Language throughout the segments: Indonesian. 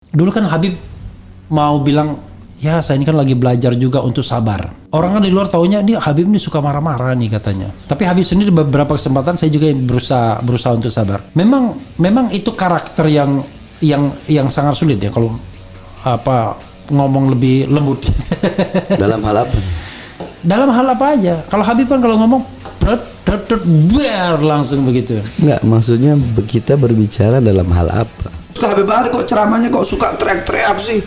Dulu kan Habib mau bilang, ya saya ini kan lagi belajar juga untuk sabar. Orang kan di luar taunya dia Habib ini suka marah-marah nih katanya. Tapi Habib sendiri beberapa kesempatan saya juga berusaha untuk sabar. Memang itu karakter yang sangat sulit ya kalau ngomong lebih lembut. Dalam hal apa? Dalam hal apa aja. Kalau Habib kan kalau ngomong biar langsung begitu. Enggak, maksudnya kita berbicara dalam hal apa? Habib Bahar kok ceramahnya kok suka teriak-teriak sih,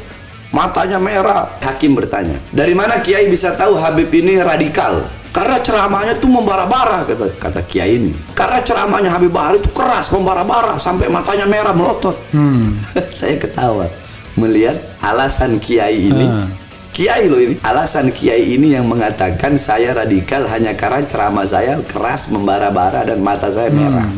matanya merah. Hakim bertanya, Dari mana Kiai bisa tahu Habib ini radikal? Karena ceramahnya tuh membara-bara, kata Kiai ini. Karena ceramahnya Habib Bahar itu keras, membara-bara sampai matanya merah melotot. saya ketawa melihat alasan Kiai ini. Kiai loh ini. Alasan Kiai ini yang mengatakan saya radikal hanya karena ceramah saya keras, membara-bara dan mata saya merah.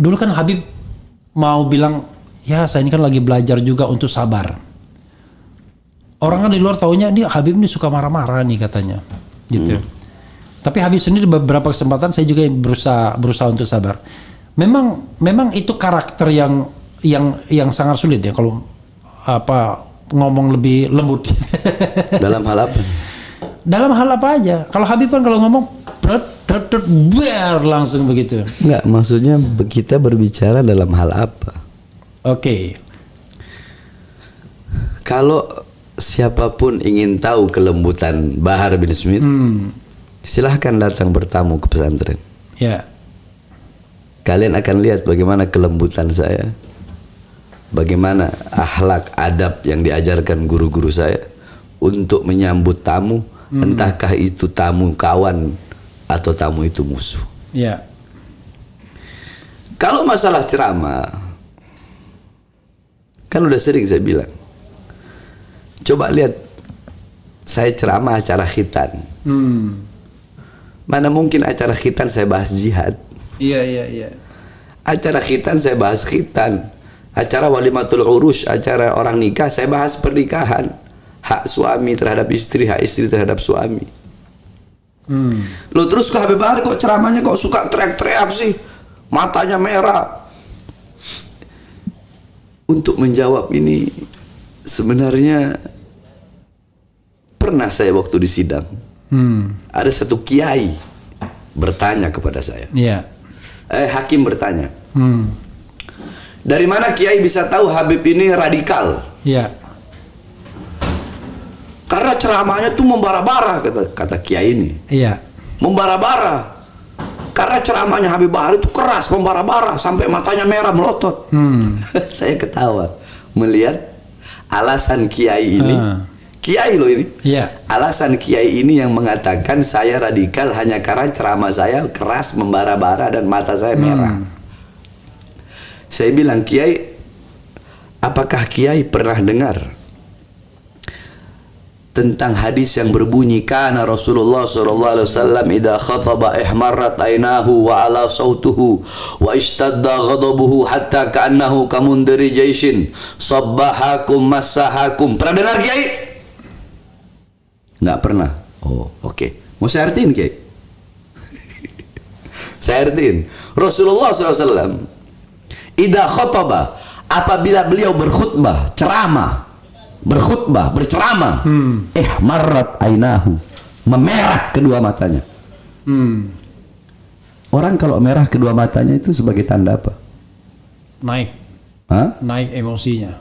Dulu kan Habib mau bilang, ya saya ini kan lagi belajar juga untuk sabar. Orang kan di luar taunya dia Habib ini suka marah-marah nih katanya, gitu. Tapi Habib sendiri beberapa kesempatan saya juga berusaha untuk sabar. Memang itu karakter yang sangat sulit ya kalau ngomong lebih lembut. Dalam hal apa? Dalam hal apa aja. Kalau Habib kan kalau ngomong biar langsung begitu. Enggak, maksudnya kita berbicara dalam hal apa? Oke. Kalau siapapun ingin tahu kelembutan Bahar bin Smith, silahkan datang bertamu ke pesantren. Ya. Kalian akan lihat bagaimana kelembutan saya, bagaimana akhlak adab yang diajarkan guru-guru saya untuk menyambut tamu, entahkah itu tamu kawan atau tamu itu musuh. Ya. Kalau masalah ceramah, kan udah sering saya bilang, coba lihat saya ceramah acara khitan. Mana mungkin acara khitan saya bahas jihad. Iya. Acara khitan saya bahas khitan. Acara walimatul urus, acara orang nikah saya bahas pernikahan. Hak suami terhadap istri, hak istri terhadap suami. Loh terus ke Habib Bahar kok ceramahnya kok suka teriak-teriak sih, matanya merah. Untuk menjawab ini sebenarnya pernah saya waktu di sidang, ada satu kiai bertanya kepada saya. Iya. Hakim bertanya, Dari mana Kiai bisa tahu Habib ini radikal? Iya. Karena ceramahnya tuh membara-bara, kata Kiai ini. Iya. Membara-bara. Karena ceramahnya Habib Bahar itu keras, membara-bara sampai matanya merah melotot. saya ketawa melihat alasan Kiai ini. Kiai loh ini. Iya. Alasan Kiai ini yang mengatakan saya radikal hanya karena ceramah saya keras, membara-bara dan mata saya merah. Saya bilang, Kiai, apakah Kiai pernah dengar tentang hadis yang berbunyi kana Rasulullah sallallahu alaihi wasallam idza khataba ihmarrat aynahu wa ala sautuhu wa ishtadda ghadabuhu hatta ka'annahu kamundari jaishin sabbahakum massahakum. Pernah dengar Kiai? Enggak pernah. Oh, oke. Mau saya artiin Kiai? Saya artiin. Rasulullah SAW idza khataba, apabila beliau berkhutbah, berceramah, marrat ainahu, memerah kedua matanya. Orang kalau merah kedua matanya itu sebagai tanda apa? Naik. Hah? Naik emosinya.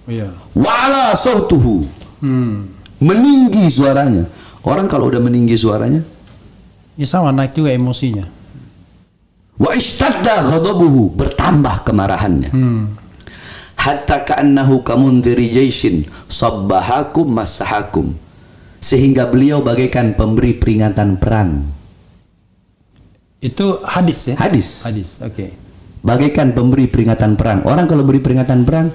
Iya. Wala sautuhu, meninggi suaranya. Orang kalau udah meninggi suaranya, Ya sama, naik juga emosinya. wa ishtadda ghadabuhu, bertambah kemarahannya. Hatta ka'annahu kamundiri jaishin sabbahakum massahakum, sehingga beliau bagaikan pemberi peringatan perang. Itu hadis ya? Hadis. Hadis, oke. Bagaikan pemberi peringatan perang. Orang kalau beri peringatan perang,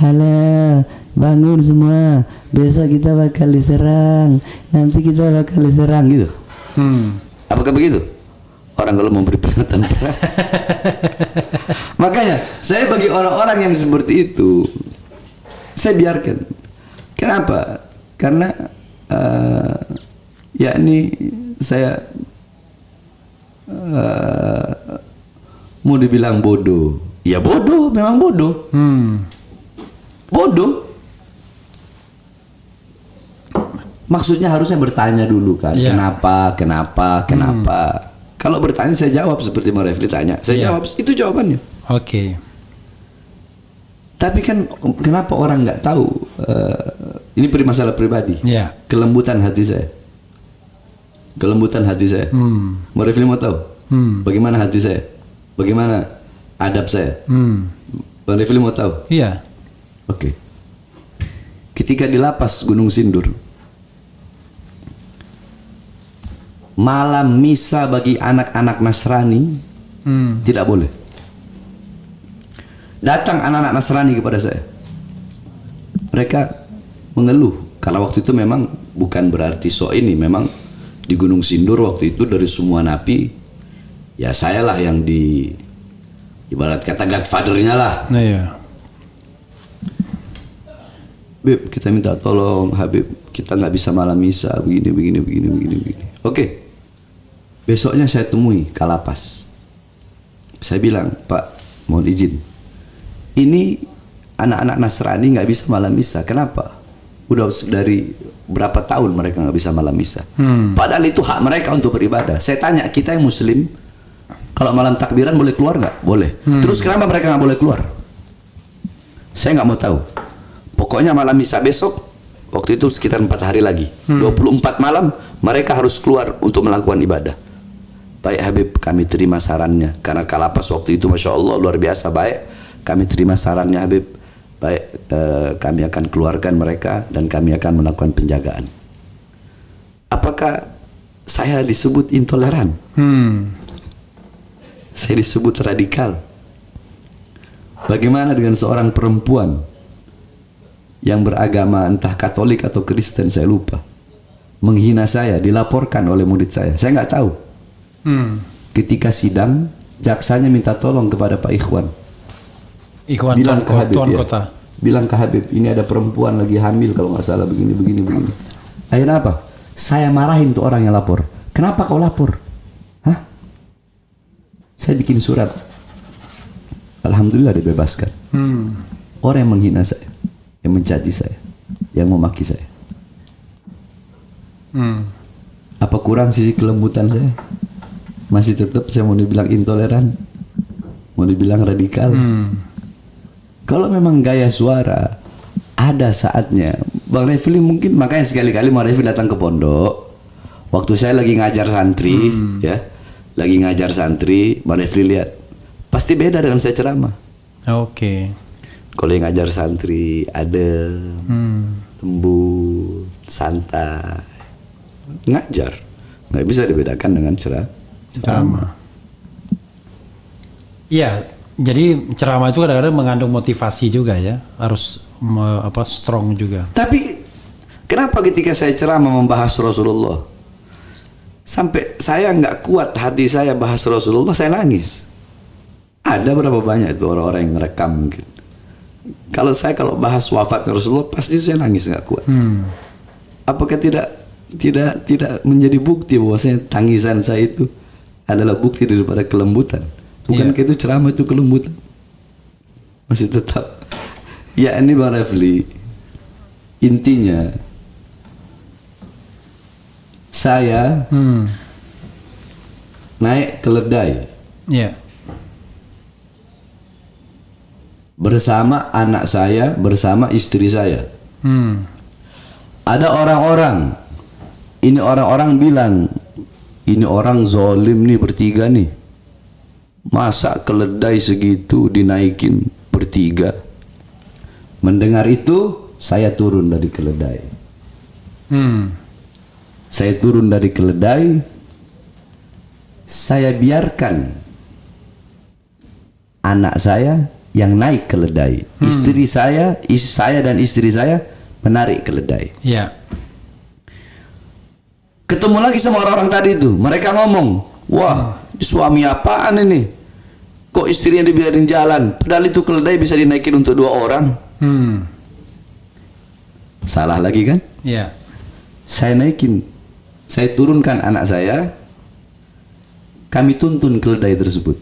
halo, bangun semua, besok kita bakal diserang, nanti kita bakal diserang, gitu. Apakah begitu? Orang kalau memberi peringatan perang. Makanya saya bagi orang-orang yang seperti itu, saya biarkan. Kenapa? Karena yakni saya mau dibilang bodoh, ya bodoh, memang bodoh. Bodoh. Maksudnya harusnya bertanya dulu kan, Iya. kenapa. Kalau bertanya saya jawab seperti Bang Refli tanya, saya Iya. jawab, itu jawabannya. Oke. Tapi kan kenapa orang nggak tahu? Ini masalah pribadi. Iya. Kelembutan hati saya. Kelembutan hati saya. Bang Refli mau tahu? Bagaimana hati saya? Bagaimana adab saya? Bang Refli mau tahu? Iya. Oke. Ketika di lapas Gunung Sindur, malam misa bagi anak-anak Nasrani tidak boleh. Datang anak-anak Nasrani kepada saya. Mereka mengeluh karena waktu itu memang bukan berarti ini, memang di Gunung Sindur waktu itu dari semua napi, ya sayalah yang di ibarat kata godfather-nya lah. Nah, iya. Beb, kita minta tolong Habib, kita nggak bisa malam misa begini. Oke. Besoknya saya temui Kalapas. Saya bilang, Pak, mohon izin. Ini anak-anak Nasrani nggak bisa malam misa. Kenapa? Udah dari berapa tahun mereka nggak bisa malam misa. Padahal itu hak mereka untuk beribadah. Saya tanya, kita yang Muslim, kalau malam takbiran boleh keluar nggak? Boleh. Terus kenapa mereka nggak boleh keluar? Saya nggak mau tahu. Pokoknya malam misa besok, waktu itu sekitar 4 hari lagi, 24 malam, mereka harus keluar untuk melakukan ibadah. Baik Habib, kami terima sarannya. Karena Kalapas waktu itu Masya Allah luar biasa baik. Kami terima sarannya Habib. Baik, kami akan keluarkan mereka dan kami akan melakukan penjagaan. Apakah saya disebut intoleran? Saya disebut radikal. Bagaimana dengan seorang perempuan yang beragama entah Katolik atau Kristen, saya lupa, menghina saya, dilaporkan oleh murid saya nggak tahu. Ketika sidang, jaksanya minta tolong kepada Pak Ikhwan, Ikhwan bilang ke Habib, Tuan ya, Kota. bilang ke Habib, ini ada perempuan lagi hamil kalau nggak salah begini. Akhirnya apa? Saya marahin tuh orang yang lapor. Kenapa kau lapor? Hah? Saya bikin surat. Alhamdulillah dibebaskan. Orang yang menghina saya, yang mencaci saya, yang memaki saya. Apa kurang sisi kelembutan saya? Masih tetap saya mau dibilang intoleran, mau dibilang radikal. Kalau memang gaya suara, ada saatnya. Bang Refli mungkin, makanya sekali-kali Bang Refli datang ke pondok. Waktu saya lagi ngajar santri, ya, lagi ngajar santri, Bang Refli lihat, pasti beda dengan saya ceramah. Oke. Kalau yang ngajar santri ada lembut, santai, ngajar nggak bisa dibedakan dengan ceramah. Iya, Jadi ceramah itu kadang-kadang mengandung motivasi juga ya, harus strong juga. Tapi kenapa ketika saya ceramah membahas Rasulullah, sampai saya nggak kuat hati saya bahas Rasulullah, saya nangis. Ada berapa banyak itu orang-orang yang merekam mungkin. Kalau bahas wafat Rasulullah, pasti saya nangis nggak kuat. Apakah tidak menjadi bukti bahwasanya tangisan saya itu adalah bukti daripada kelembutan? Bukankah itu ceramah itu kelembutan? Masih tetap. Ya ini Bang Refli, intinya saya naik keledai bersama anak saya, bersama istri saya. Ada orang-orang, ini orang-orang bilang, ini orang zolim nih bertiga nih. Masa keledai segitu dinaikin bertiga? Mendengar itu, saya turun dari keledai. Saya turun dari keledai, saya biarkan anak saya yang naik keledai. Istri saya dan istri saya menarik keledai. Iya. Ketemu lagi sama orang-orang tadi itu. Mereka ngomong, wah, suami apaan ini? Kok istrinya dibiarin jalan? Padahal itu keledai bisa dinaikin untuk 2 orang. Salah lagi kan? Iya. Saya naikin, saya turunkan anak saya, kami tuntun keledai tersebut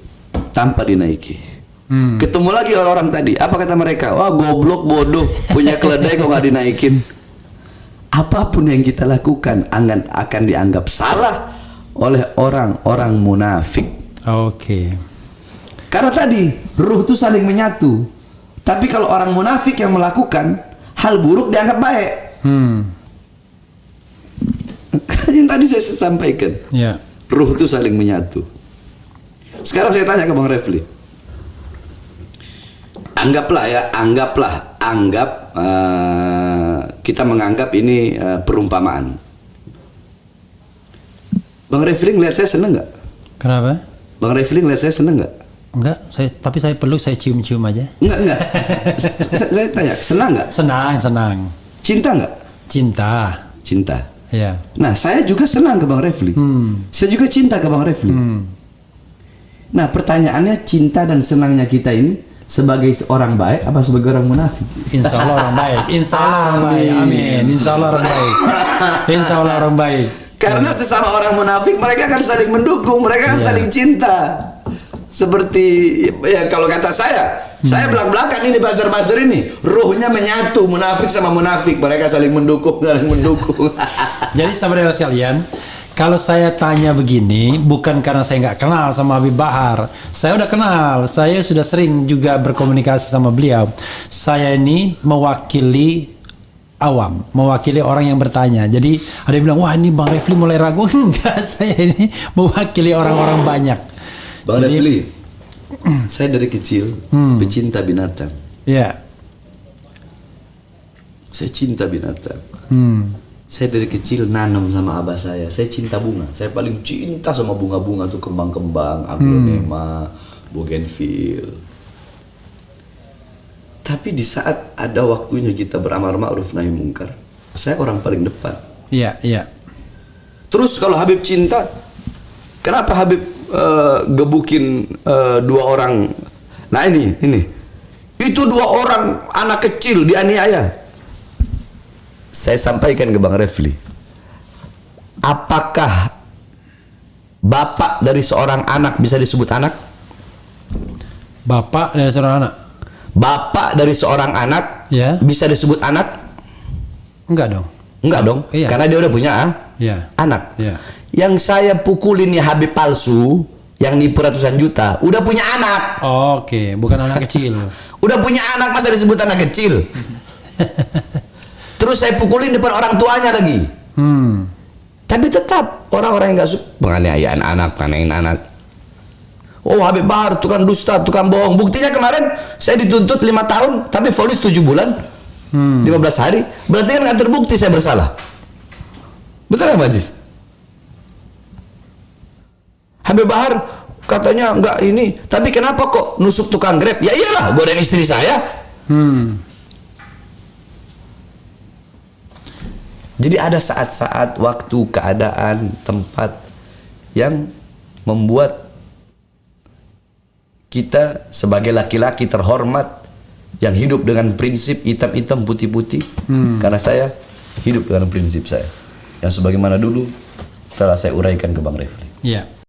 tanpa dinaiki. Ketemu lagi orang-orang tadi. Apa kata mereka? Wah, goblok, bodoh, punya keledai kok nggak dinaikin. Apapun yang kita lakukan akan dianggap salah oleh orang-orang munafik. Oke. Karena tadi ruh itu saling menyatu. Tapi kalau orang munafik yang melakukan hal buruk dianggap baik. Yang tadi saya sampaikan. Iya. Ruh itu saling menyatu. Sekarang saya tanya ke Bang Refli. Anggap kita menganggap ini perumpamaan. Bang Refli ngeliat saya seneng nggak? Kenapa? Bang Refli ngeliat saya seneng nggak? Enggak, tapi saya peluk, saya cium-cium aja. Enggak. Saya tanya, senang nggak? Senang. Cinta nggak? Cinta. Iya. Nah, saya juga senang ke Bang Refli. Saya juga cinta ke Bang Refli. Nah, pertanyaannya, cinta dan senangnya kita ini sebagai seorang baik apa sebagai orang munafik? Insya Allah orang baik. Insya Allah orang baik. Amin. Insya Allah orang baik. Insya Allah orang baik. Karena sesama orang munafik mereka akan saling mendukung, mereka akan saling cinta. Seperti ya kalau kata saya belak-belakan ini bazar-bazar ini, ruhnya menyatu, munafik sama munafik, mereka saling mendukung. Jadi saudara sekalian, kalau saya tanya begini, bukan karena saya nggak kenal sama Habib Bahar. Saya udah kenal, saya sudah sering juga berkomunikasi sama beliau. Saya ini mewakili awam, mewakili orang yang bertanya. Jadi ada yang bilang, wah ini Bang Refli mulai ragu. Enggak, saya ini mewakili orang-orang banyak. Bang Refli, saya dari kecil pecinta binatang. Iya. Saya cinta binatang. Saya dari kecil nanam sama abah saya cinta bunga. Saya paling cinta sama bunga-bunga tuh, kembang-kembang, aglonema, bougainville. Tapi di saat ada waktunya kita beramal ma'ruf nahi mungkar, saya orang paling depan. Iya. Terus kalau Habib cinta, kenapa Habib gebukin 2 orang? Nah ini itu 2 orang anak kecil dianiaya. Saya sampaikan ke Bang Refli, apakah bapak dari seorang anak bisa disebut anak? Bapak dari seorang anak? Bapak dari seorang anak bisa disebut anak? Enggak dong. Iya. Karena dia udah punya anak. Iya. Yang saya pukulin ya Habib palsu, yang nipu ratusan juta, udah punya anak. Oke, bukan anak kecil. Udah punya anak, masa disebut anak kecil? Terus saya pukulin depan orang tuanya lagi. Tapi tetap orang-orang yang gak suka penganiayaan anak, anak. Oh Habib Bahar, tukang dusta, tukang bohong. Buktinya kemarin saya dituntut 5 tahun, tapi vonis 7 bulan, 15 hari. Berarti kan gak terbukti saya bersalah. Betul gak Majis? Habib Bahar katanya enggak ini. Tapi kenapa kok nusuk tukang Grab? Ya iyalah, gue dan istri saya. Jadi ada saat-saat, waktu, keadaan, tempat yang membuat kita sebagai laki-laki terhormat yang hidup dengan prinsip hitam-hitam putih-putih. Karena saya hidup dengan prinsip saya yang sebagaimana dulu telah saya uraikan ke Bang Refli. Iya.